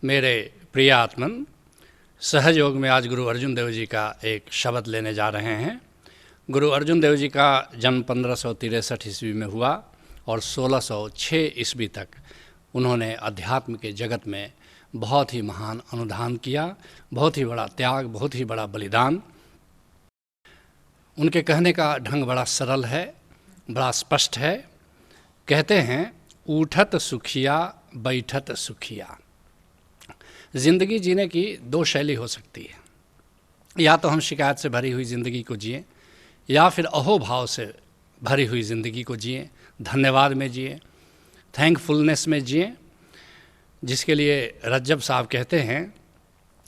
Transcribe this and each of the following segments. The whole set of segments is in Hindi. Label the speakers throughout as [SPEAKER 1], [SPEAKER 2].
[SPEAKER 1] मेरे प्रिय आत्मन, सहयोग में आज गुरु अर्जुन देव जी का एक शब्द लेने जा रहे हैं। गुरु अर्जुन देव जी का जन्म 1563 ईस्वी में हुआ और 1606 ईस्वी तक उन्होंने अध्यात्म के जगत में बहुत ही महान अनुदान किया, बहुत ही बड़ा त्याग, बहुत ही बड़ा बलिदान। उनके कहने का ढंग बड़ा सरल है, बड़ा स्पष्ट है। कहते हैं, उठत सुखिया बैठत सुखिया। ज़िंदगी जीने की दो शैली हो सकती है, या तो हम शिकायत से भरी हुई ज़िंदगी को जिएं, या फिर अहोभाव से भरी हुई ज़िंदगी को जिएं, धन्यवाद में जिएं, थैंकफुलनेस में जिएं, जिसके लिए रज्जब साहब कहते हैं,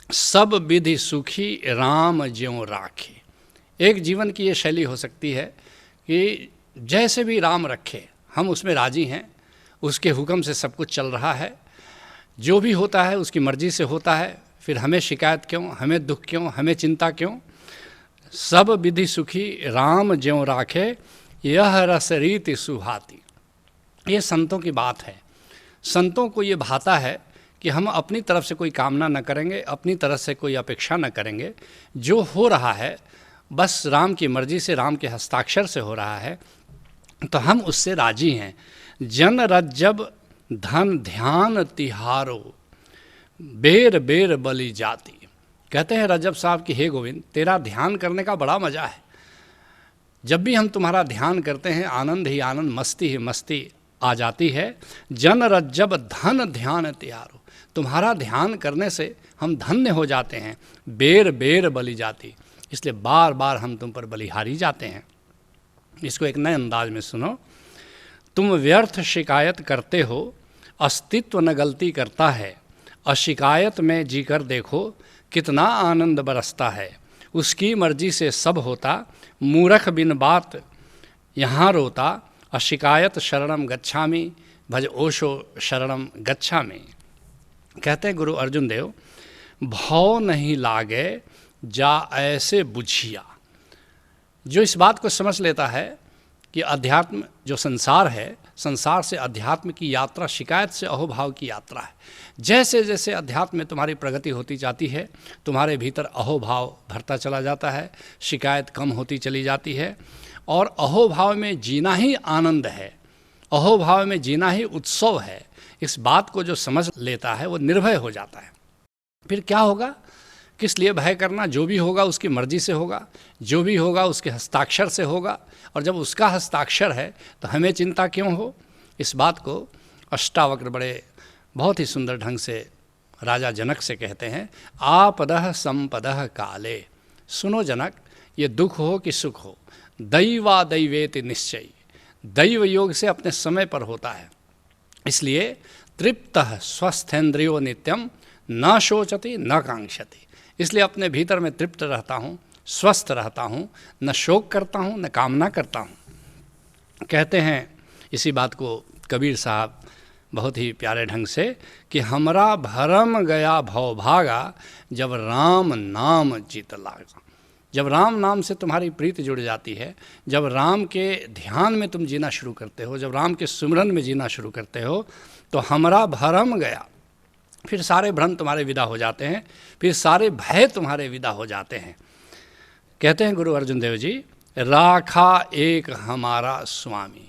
[SPEAKER 1] सब विधि सुखी राम ज्यों राखे। एक जीवन की ये शैली हो सकती है कि जैसे भी राम रखे हम उसमें राजी हैं, उसके हुक्म से सब कुछ चल रहा है, जो भी होता है उसकी मर्ज़ी से होता है, फिर हमें शिकायत क्यों, हमें दुख क्यों, हमें चिंता क्यों। सब विधि सुखी राम ज्यों राखे, यह रस रीति सुहाती। ये संतों की बात है। संतों को ये भाता है कि हम अपनी तरफ से कोई कामना न करेंगे, अपनी तरफ से कोई अपेक्षा न करेंगे। जो हो रहा है बस राम की मर्ज़ी से, राम के हस्ताक्षर से हो रहा है, तो हम उससे राजी हैं। जन रज्जब धन ध्यान तिहारो, बेर बेर बलि जाती। कहते हैं रज्जब साहब कि हे गोविंद, तेरा ध्यान करने का बड़ा मज़ा है। जब भी हम तुम्हारा ध्यान करते हैं आनंद ही आनंद, मस्ती ही मस्ती आ जाती है। जन रज्जब धन ध्यान तिहारो, तुम्हारा ध्यान करने से हम धन्य हो जाते हैं। बेर बेर बलि जाती, इसलिए बार बार हम तुम पर बलिहारी जाते हैं। इसको एक नए अंदाज में सुनो। तुम व्यर्थ शिकायत करते हो, अस्तित्व न गलती करता है। अशिकायत में जीकर देखो, कितना आनंद बरसता है। उसकी मर्जी से सब होता, मूर्ख बिन बात यहाँ रोता। अशिकायत शरणम गच्छामि, भज ओशो शरणम गच्छामि। कहते हैं गुरु अर्जुन देव, भव नहीं लागे जा ऐसे बुझिया। जो इस बात को समझ लेता है कि अध्यात्म जो संसार है, संसार से अध्यात्म की यात्रा शिकायत से अहोभाव की यात्रा है। जैसे जैसे अध्यात्म में तुम्हारी प्रगति होती जाती है, तुम्हारे भीतर अहोभाव भरता चला जाता है, शिकायत कम होती चली जाती है, और अहोभाव में जीना ही आनंद है, अहोभाव में जीना ही उत्सव है। इस बात को जो समझ लेता है वो निर्भय हो जाता है। फिर क्या होगा, किस लिए भय करना? जो भी होगा उसकी मर्जी से होगा, जो भी होगा उसके हस्ताक्षर से होगा, और जब उसका हस्ताक्षर है तो हमें चिंता क्यों हो। इस बात को अष्टावक्र बड़े बहुत ही सुंदर ढंग से राजा जनक से कहते हैं, आपदः संपदः काले। सुनो जनक, ये दुख हो कि सुख हो, दैवा दैवेति निश्चय, दैव योग से अपने समय पर होता है। इसलिए तृप्तः स्वस्थेन्द्रियो नित्यम, न शोचति न कांक्षति। इसलिए अपने भीतर में तृप्त रहता हूँ, स्वस्थ रहता हूँ, न शोक करता हूँ न कामना करता हूँ। कहते हैं इसी बात को कबीर साहब बहुत ही प्यारे ढंग से कि हमरा भरम गया भव भागा, जब राम नाम चित लागा। जब राम नाम से तुम्हारी प्रीति जुड़ जाती है, जब राम के ध्यान में तुम जीना शुरू करते हो, जब राम के सुमिरन में जीना शुरू करते हो, तो हमरा भरम गया, फिर सारे भ्रम तुम्हारे विदा हो जाते हैं, फिर सारे भय तुम्हारे विदा हो जाते हैं। कहते हैं गुरु अर्जुन देव जी, राखा एक हमारा स्वामी।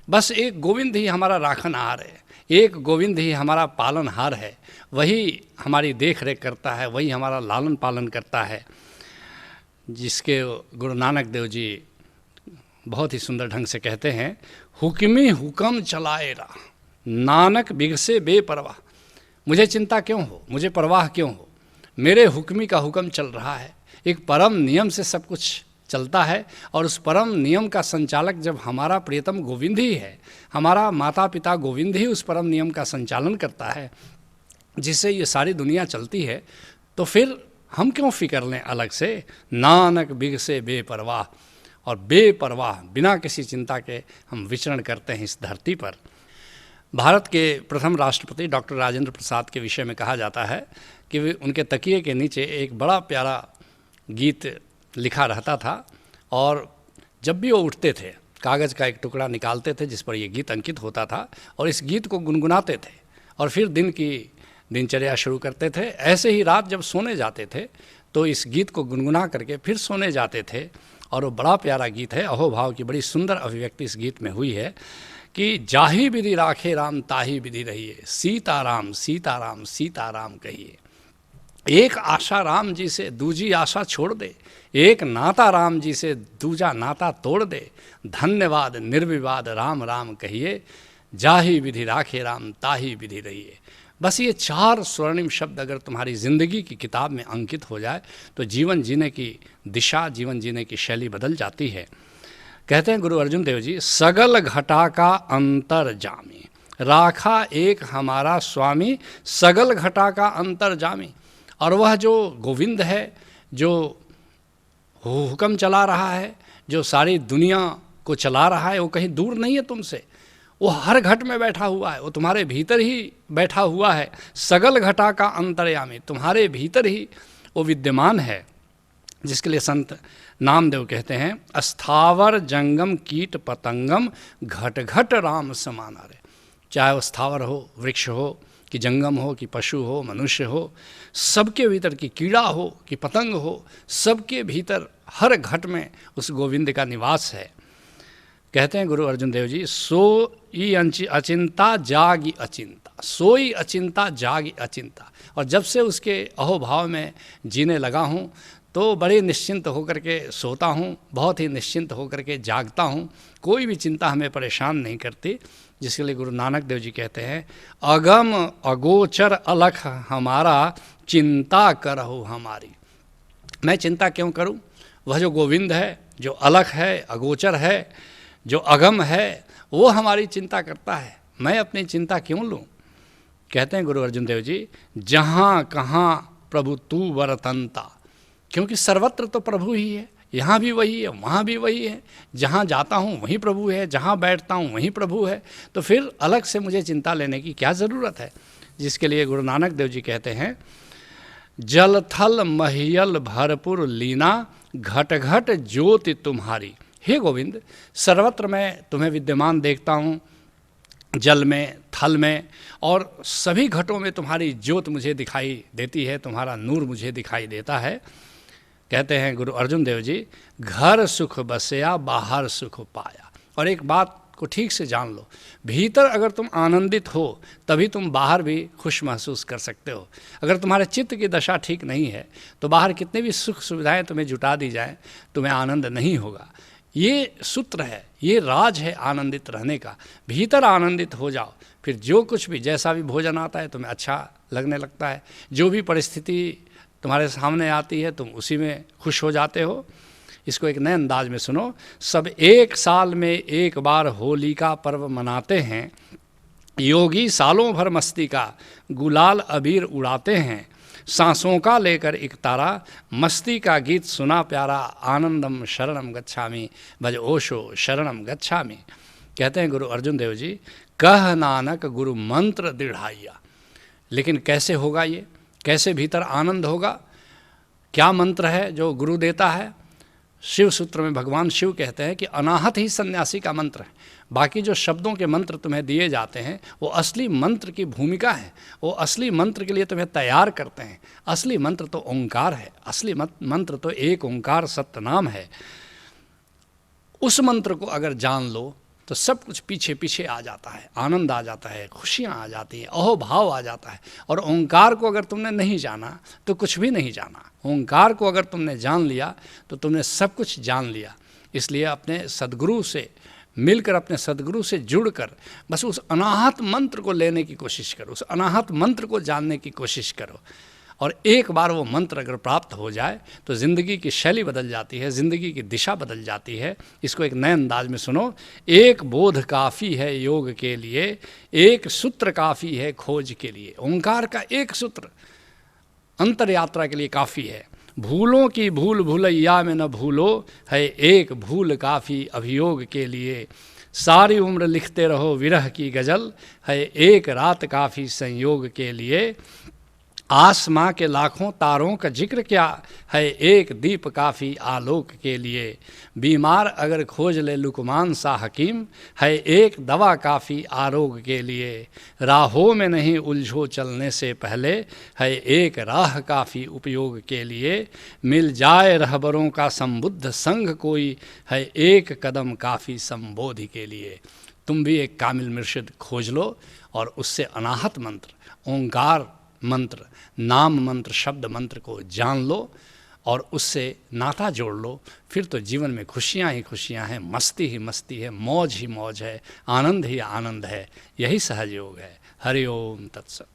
[SPEAKER 1] बस एक गोविंद ही हमारा राखनहार है, एक गोविंद ही हमारा पालनहार है। वही हमारी देख रेख करता है, वही हमारा लालन पालन करता है। जिसके गुरु नानक देव जी बहुत ही सुंदर ढंग से कहते हैं, हुक्मी हुक्म चलाए रा, नानक बिगसे बेपरवाह। मुझे चिंता क्यों हो, मुझे परवाह क्यों हो, मेरे हुक्मी का हुक्म चल रहा है। एक परम नियम से सब कुछ चलता है, और उस परम नियम का संचालक जब हमारा प्रियतम गोविंद ही है, हमारा माता पिता गोविंद ही उस परम नियम का संचालन करता है, जिससे ये सारी दुनिया चलती है, तो फिर हम क्यों फिक्र लें अलग से। नानक बिगसे बेपरवाह, और बेपरवाह बिना किसी चिंता के हम विचरण करते हैं इस धरती पर। भारत के प्रथम राष्ट्रपति डॉक्टर राजेंद्र प्रसाद के विषय में कहा जाता है कि उनके तकिए के नीचे एक बड़ा प्यारा गीत लिखा रहता था, और जब भी वो उठते थे कागज़ का एक टुकड़ा निकालते थे जिस पर ये गीत अंकित होता था, और इस गीत को गुनगुनाते थे, और फिर दिन की दिनचर्या शुरू करते थे। ऐसे ही रात जब सोने जाते थे तो इस गीत को गुनगुना करके फिर सोने जाते थे। और वो बड़ा प्यारा गीत है, अहोभाव की बड़ी सुंदर अभिव्यक्ति इस गीत में हुई है कि जाही विधि राखे राम ताही विधि रहिए, सीताराम सीताराम सीताराम कहिए। एक आशा राम जी से दूजी आशा छोड़ दे, एक नाता राम जी से दूजा नाता तोड़ दे, धन्यवाद निर्विवाद राम राम कहिए, जाही विधि राखे राम ताही विधि रहिए। बस ये 4 स्वर्णिम शब्द अगर तुम्हारी ज़िंदगी की किताब में अंकित हो जाए तो जीवन जीने की दिशा, जीवन जीने की शैली बदल जाती है। कहते हैं गुरु अर्जुन देव जी, सगल घटा का अंतर जामी, राखा एक हमारा स्वामी, सगल घटा का अंतर जामी। और वह जो गोविंद है, जो हुक्म चला रहा है, जो सारी दुनिया को चला रहा है, वो कहीं दूर नहीं है तुमसे, वो हर घट में बैठा हुआ है, वो तुम्हारे भीतर ही बैठा हुआ है। सगल घटा का अंतर्यामी, तुम्हारे भीतर ही वो विद्यमान है, जिसके लिए संत नामदेव कहते हैं, अस्थावर जंगम कीट पतंगम घट घट राम समाना रे। चाहे वो स्थावर हो, वृक्ष हो, कि जंगम हो, कि पशु हो, मनुष्य हो, सबके भीतर, कि कीड़ा हो कि पतंग हो, सबके भीतर हर घट में उस गोविंद का निवास है। कहते हैं गुरु अर्जुन देव जी, सोई अचिंता जागी अचिंता, सोई अचिंता जागी अचिंता। और जब से उसके अहोभाव में जीने लगा हूँ तो बड़े निश्चिंत होकर के सोता हूँ, बहुत ही निश्चिंत होकर के जागता हूँ, कोई भी चिंता हमें परेशान नहीं करती। जिसके लिए गुरु नानक देव जी कहते हैं, अगम अगोचर अलख हमारा, चिंता करहु हमारी। मैं चिंता क्यों करूं? वह जो गोविंद है, जो अलख है, अगोचर है, जो अगम है, वो हमारी चिंता करता है, मैं अपनी चिंता क्यों लूं? कहते हैं गुरु अर्जुन देव जी, जहाँ कहाँ प्रभु तू वरतंता, क्योंकि सर्वत्र तो प्रभु ही है, यहाँ भी वही है, वहाँ भी वही है, जहाँ जाता हूँ वहीं प्रभु है, जहाँ बैठता हूँ वहीं प्रभु है, तो फिर अलग से मुझे चिंता लेने की क्या ज़रूरत है? जिसके लिए गुरु नानक देव जी कहते हैं, जल थल महियल भरपुर लीना, घट घट ज्योति तुम्हारी। हे गोविंद, सर्वत्र मैं तुम्हें विद्यमान देखता हूँ, जल में, थल में, और सभी घटों में तुम्हारी ज्योत मुझे दिखाई देती है, तुम्हारा नूर मुझे दिखाई देता है। कहते हैं गुरु अर्जुन देव जी, घर सुख बसया बाहर सुख पाया। और एक बात को ठीक से जान लो, भीतर अगर तुम आनंदित हो तभी तुम बाहर भी खुश महसूस कर सकते हो। अगर तुम्हारे चित्त की दशा ठीक नहीं है तो बाहर कितने भी सुख सुविधाएं तुम्हें जुटा दी जाएं, तुम्हें आनंद नहीं होगा। ये सूत्र है, ये राज है आनंदित रहने का। भीतर आनंदित हो जाओ, फिर जो कुछ भी, जैसा भी भोजन आता है तुम्हें अच्छा लगने लगता है, जो भी परिस्थिति तुम्हारे सामने आती है तुम उसी में खुश हो जाते हो। इसको एक नए अंदाज में सुनो, सब एक साल में एक बार होली का पर्व मनाते हैं, योगी सालों भर मस्ती का गुलाल अबीर उड़ाते हैं, सांसों का लेकर एक तारा, मस्ती का गीत सुना प्यारा, आनंदम शरणम गच्छामि भज ओशो शरणम गच्छामि। कहते हैं गुरु अर्जुन देव जी, कह नानक गुरु मंत्र दृढ़ाइया। लेकिन कैसे होगा ये, कैसे भीतर आनंद होगा? क्या मंत्र है जो गुरु देता है? शिव सूत्र में भगवान शिव कहते हैं कि अनाहत ही सन्यासी का मंत्र है। बाकी जो शब्दों के मंत्र तुम्हें दिए जाते हैं वो असली मंत्र की भूमिका है, वो असली मंत्र के लिए तुम्हें तैयार करते हैं। असली मंत्र तो ओंकार है, असली मंत्र तो एक ओंकार सत्यनाम है। उस मंत्र को अगर जान लो तो सब कुछ पीछे पीछे आ जाता है, आनंद आ जाता है, खुशियाँ आ जाती हैं, अहोभाव आ जाता है। और ओंकार को अगर तुमने नहीं जाना तो कुछ भी नहीं जाना। ओंकार को अगर तुमने जान लिया तो तुमने सब कुछ जान लिया। इसलिए अपने सद्गुरु से मिलकर, अपने सद्गुरु से जुड़कर बस उस अनाहत मंत्र को लेने की कोशिश करो, उस अनाहत मंत्र को जानने की कोशिश करो। और एक बार वो मंत्र अगर प्राप्त हो जाए तो ज़िंदगी की शैली बदल जाती है, ज़िंदगी की दिशा बदल जाती है। इसको एक नए अंदाज में सुनो, एक बोध काफ़ी है योग के लिए, एक सूत्र काफ़ी है खोज के लिए। ओंकार का एक सूत्र अंतर यात्रा के लिए काफ़ी है। भूलों की भूल भूलैया में न भूलो, है एक भूल काफ़ी अभियोग के लिए। सारी उम्र लिखते रहो विरह की गज़ल, है एक रात काफ़ी संयोग के लिए। आसमां के लाखों तारों का जिक्र क्या है, एक दीप काफ़ी आलोक के लिए। बीमार अगर खोज ले लुकमान सा हकीम, है एक दवा काफ़ी आरोग्य के लिए। राहों में नहीं उलझो चलने से पहले, है एक राह काफ़ी उपयोग के लिए। मिल जाए रहबरों का संबुद्ध संग कोई, है एक कदम काफ़ी संबोधि के लिए। तुम भी एक कामिल मुर्शिद खोज लो और उससे अनाहत मंत्र, ओंकार मंत्र, नाम मंत्र, शब्द मंत्र को जान लो और उससे नाता जोड़ लो। फिर तो जीवन में खुशियाँ ही खुशियाँ हैं, मस्ती ही मस्ती है, मौज ही मौज है, आनंद ही आनंद है। यही सहज योग है। हरि ओम तत्सत।